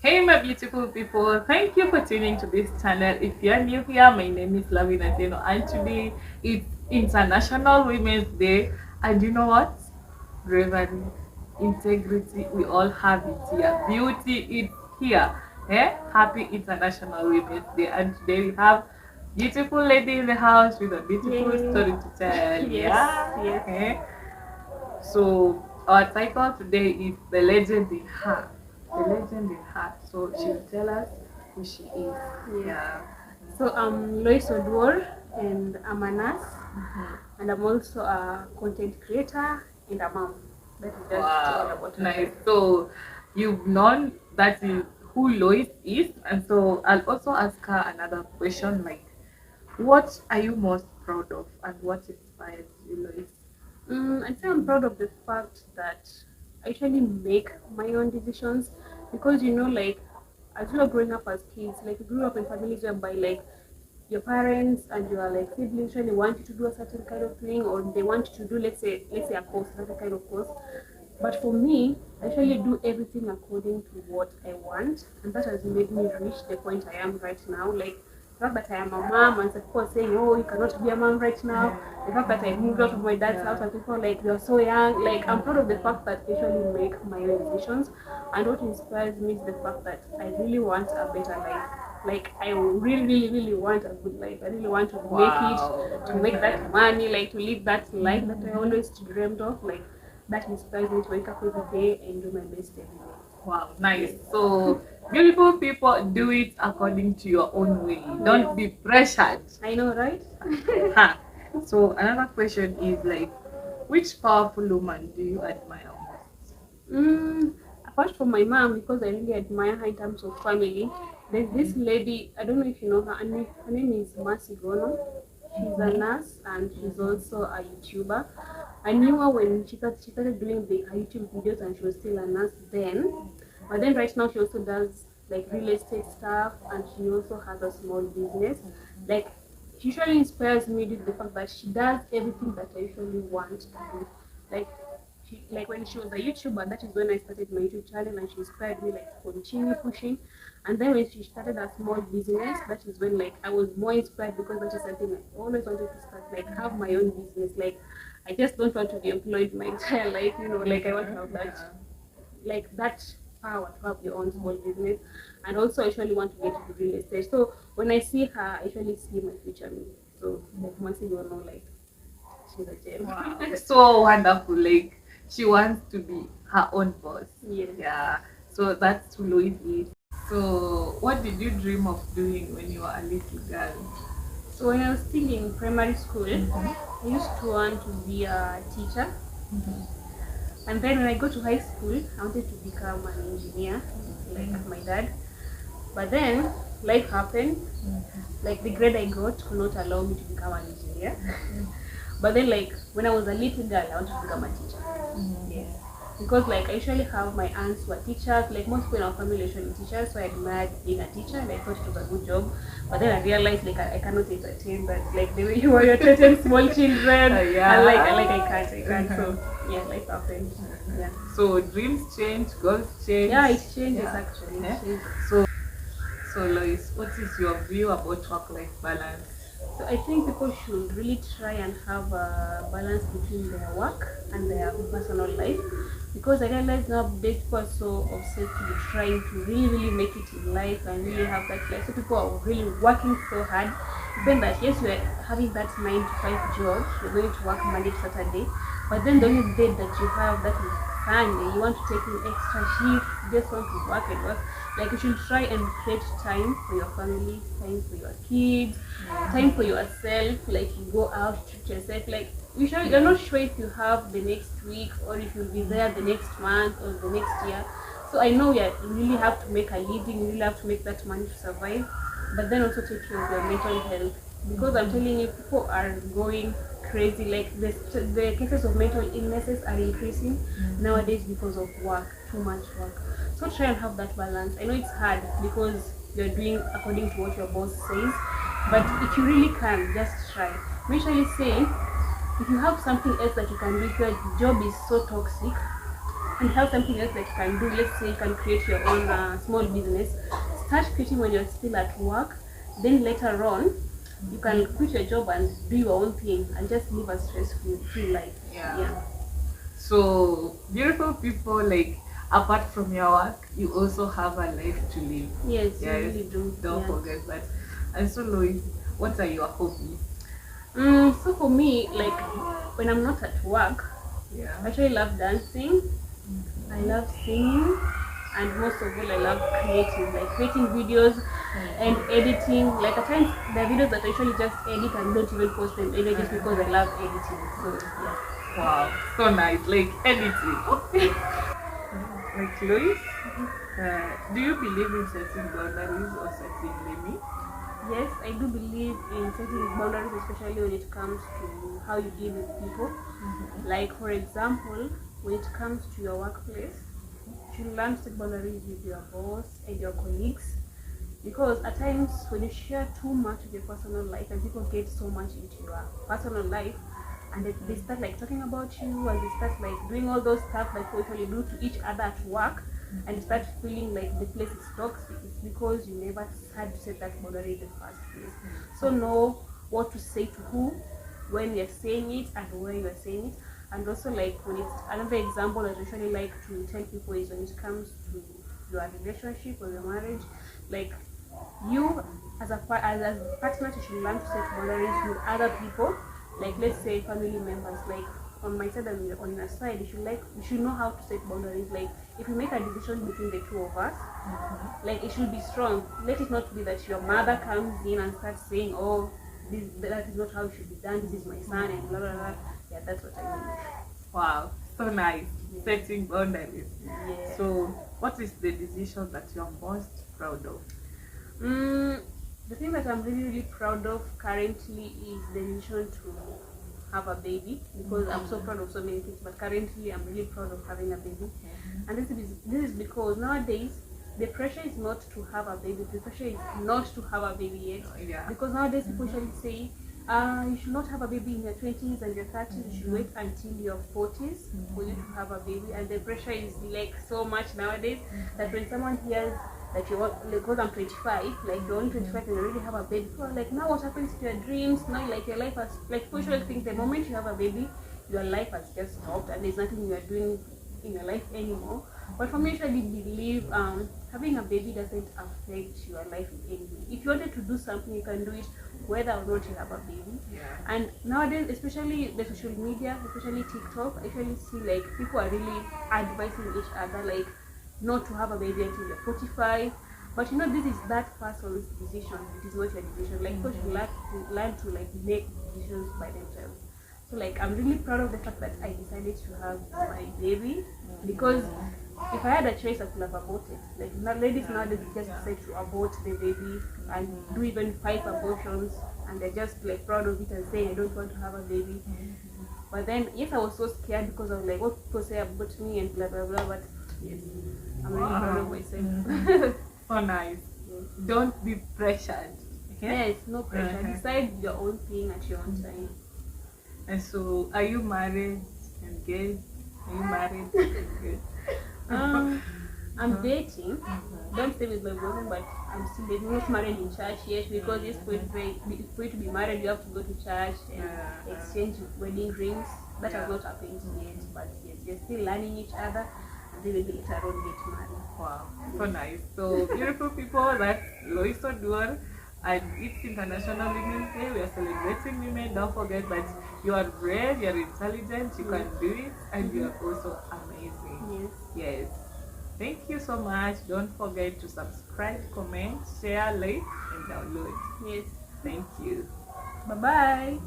Hey my beautiful people, thank you for tuning to this channel. If you're new here, my name is Lavina Zeno and today it's International Women's Day, and you know what? Bravery, integrity, we all have it here. Beauty, it's here. Happy International Women's Day, and today we have beautiful lady in the house with a beautiful Yay. story to tell. Yes, yes. So our title today is The Legend in Her. The Legend in Her. So she'll tell us who she is. Yes. Yeah. So I'm Lois Odwor and I'm a nurse and I'm also a content creator and a mom. That is just all Wow. about Nice. myself. So you've known that is who Lois is, and so I'll also ask her another question like, what are you most proud of, and what inspires you, Lois? I'd say I'm proud of the fact that I actually make my own decisions because like as we were growing up as kids, like we grew up in families whereby like your parents and your like siblings really want you to do a certain kind of thing or they want you to do let's say a course, certain kind of course. But for me, I actually do everything according to what I want, and that has made me reach the point I am right now. Like the fact that I am a mom, and people are saying, "Oh, you cannot be a mom right now." The fact that I moved out of my dad's house, and people are like, "You're so young." Like I'm proud of the fact that I actually make my own decisions, and what inspires me is the fact that I really want a better life. Like I really, really, really want a good life. I really want to make it, to make that money, like to live that life that I always dreamed of. Like that inspires me to wake up every day and do my best every day. Wow, nice. So beautiful people, do it according to your own way. Don't be pressured. I know, right? Ha. So another question is like, which powerful woman do you admire most? Apart from my mom, because I really admire her in terms of family, there's this lady, I don't know if you know her, her name is Mercy Gono. She's a nurse and she's also a YouTuber. I knew her when she started doing her YouTube videos and she was still a nurse then. But then right now she also does like real estate stuff and she also has a small business. Like she usually inspires me due to the fact that she does everything that I usually want to do. Like like when she was a YouTuber, that is when I started my YouTube channel and she inspired me like to continue pushing. And then when she started a small business, that is when like I was more inspired because that is something I always wanted to start, like have my own business. Like I just don't want to be employed my entire life, like I want to have that like that power to have your own small business. And also I actually want to get into real estate. So when I see her, I actually see my future me. So like once you know like she's a gem. Wow, so wonderful. Like she wants to be her own boss. Yes. Yeah. So that's who Lois is. So what did you dream of doing when you were a little girl? So when I was still in primary school, I used to want to be a teacher. And then when I go to high school, I wanted to become an engineer, like my dad. But then life happened. Like the grade I got could not allow me to become an engineer. But then like when I was a little girl, I wanted to become a teacher. Yes. Because like I usually have my aunts who are teachers, like most people in our family are usually teachers, so I admired being a teacher and I thought it was a good job. But then I realized like I cannot entertain that, like the way you are entertaining small children. Yeah. I can't. So yeah, life happened. Yeah. So dreams change, goals change. Yeah, it changes Yeah. actually. Yeah. It changes. So Lois, what is your view about work-life balance? So I think people should really try and have a balance between their work and their personal life because I realize now people are so obsessed with trying to really, really make it in life and really have that life. So people are really working so hard. Even that yes, we're having that 9 to 5 job, you're going to work Monday to Saturday, but then the only day that you have that is Sunday, you want to take an extra shift, you just want to work and work. Like you should try and create time for your family, time for your kids, time for yourself. Like you go out, treat yourself. Like you're not sure if you have the next week or if you'll be there the next month or the next year. So I know you really have to make a living, you really have to make that money to survive, but then also take care of your mental health because I'm telling you, people are going crazy. Like the cases of mental illnesses are increasing nowadays because of work, too much work. So try and have that balance. I know it's hard because you're doing according to what your boss says, but if you really can, just try. I'm usually saying if you have something else that you can do, if your job is so toxic, and have something else that you can do. Let's say you can create your own small business. Start creating when you're still at work. Then later on, you can quit your job and do your own thing and just live a stress-free life. Yeah. So beautiful people, like apart from your work, you also have a life to live. Yes, you really do. Don't forget that. And so, Lois, what are your hobbies? So for me, like when I'm not at work, I actually love dancing. I love singing, and most of all, I love creating videos and editing. Like at times, there are videos that I actually just edit and don't even post them anyway, just because I love editing. So yeah. Wow, so nice, like editing. Like Lois, do you believe in setting boundaries or setting limits? Yes, I do believe in setting boundaries, especially when it comes to how you deal with people. Like for example, when it comes to your workplace, you should learn to set boundaries with your boss and your colleagues, because at times when you share too much of your personal life and people get so much into your personal life, and they start like talking about you, and they start like doing all those stuff like we usually do to each other at work, and you start feeling like the place is toxic, it's because you never had to set that boundary in the first place. So know what to say to who, when you're saying it, and where you're saying it. And also, like when it's another example I usually like to tell people is when it comes to your relationship or your marriage, like you as a partner, you should learn to set boundaries with other people. Like let's say family members, like on my side and on your side, you should know how to set boundaries. Like if you make a decision between the two of us, like it should be strong. Let it not be that your mother comes in and starts saying, oh, that is not how it should be done, this is my son, and blah blah blah. Yeah, that's what I mean. Wow, so nice. Setting boundaries. Yeah. So what is the decision that you're most proud of? The thing that I'm really proud of currently is the decision to have a baby, because I'm so proud of so many things, but currently I'm really proud of having a baby. And this is because nowadays the pressure is not to have a baby, the pressure is not to have a baby yet. Because nowadays people usually say you should not have a baby in your 20s and your 30s, you should wait until your 40s for you to have a baby. And the pressure is like so much nowadays that when someone hears that you want, like, because I'm 25, like you're only 25 and you already have a baby, people are like, now what happens to your dreams? Now like your life has, like people usually think the moment you have a baby, your life has just stopped and there's nothing you are doing in your life anymore. But for me, I usually believe having a baby doesn't affect your life in any way. If you wanted to do something, you can do it whether or not you have a baby. And nowadays, especially the social media, especially TikTok, I usually see like people are really advising each other like not to have a baby until you're 45. But you know, this is that person's decision. It is not your decision. Like people should learn to like make decisions by themselves. So like I'm really proud of the fact that I decided to have my baby, because if I had a choice I could have aborted. Like now, ladies nowadays just decide to abort the baby and do even 5 abortions, and they're just like proud of it and saying I don't want to have a baby. But then yes, I was so scared because I was like, what people say about me and blah blah blah. But yes, I'm really proud of myself. So nice. Don't be pressured. Okay? Yes, no pressure. Decide your own thing at your own time. And so, are you married and gay? Are you married and gay? I'm dating. Don't stay with my boyfriend, but I'm still dating. I'm not married in church yet, because it's for you to be married, you have to go to church and exchange wedding rings. That has not happened yet, but yes, we're still learning each other, and then maybe later on get married. Wow, so nice. So beautiful people, that's Lois Oduor, and it's International Women's Day. We are celebrating women. Don't forget that you are brave, you are intelligent, you can do it, and you are also amazing. Yes. Thank you so much. Don't forget to subscribe, comment, share, like, and download. Yes. Thank you. Bye bye.